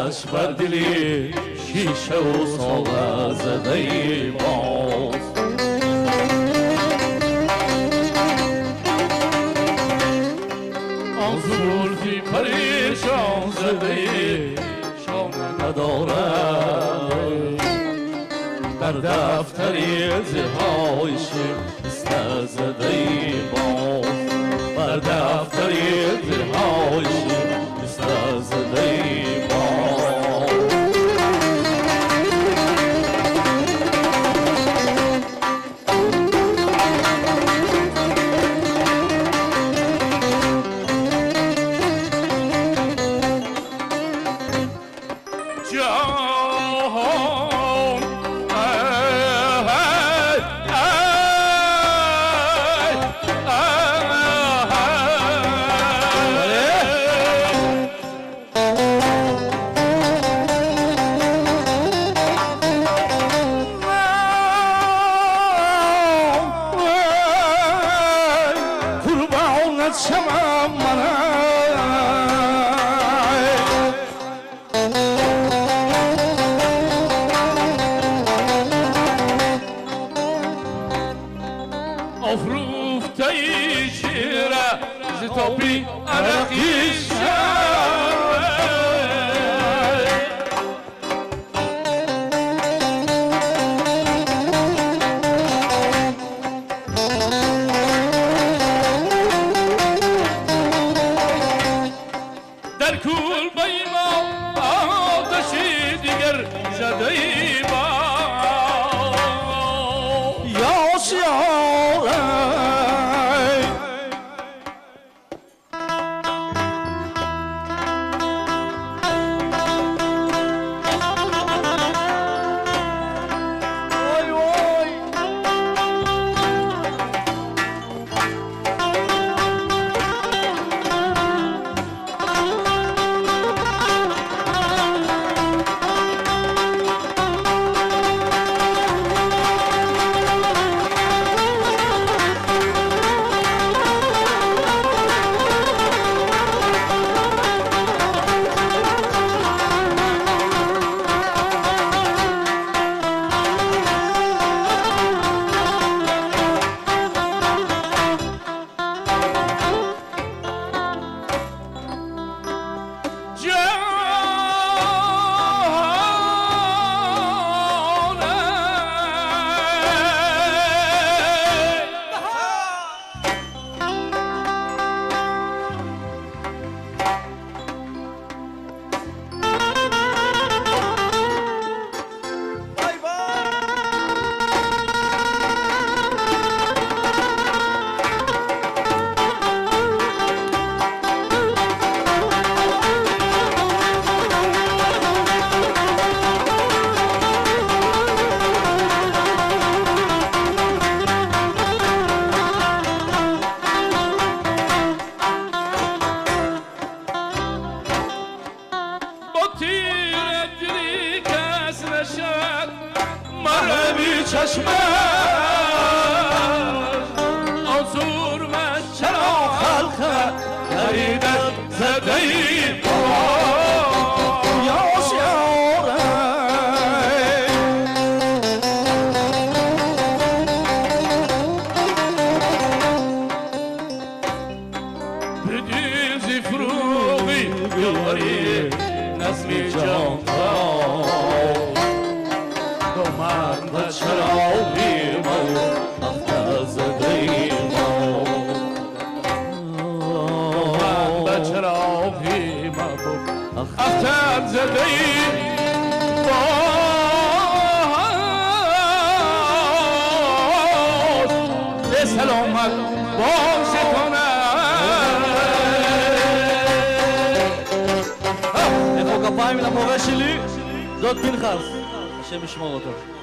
آتش بر دلی شیشه و ساغر زده باز. آن زلفی پریشان زده شانه ندارد، در دفتری زهای شکسته زده باز. بر دفتری زهای شکسته زده باز. افروخته شیره ز تابی عرقی شد، در کلبه ما آتشی دیگر زده با چشمه آزور من چرا خلقه خریدت زده یا شیاره بدین زی فروغی یاری نظمی جان من چراغی ما اختر زده ما من چراغی ما اختر زده ما به سلامت باشه איפה כפיים למורה שלי? זאת פנחס, השם ישמור אותו.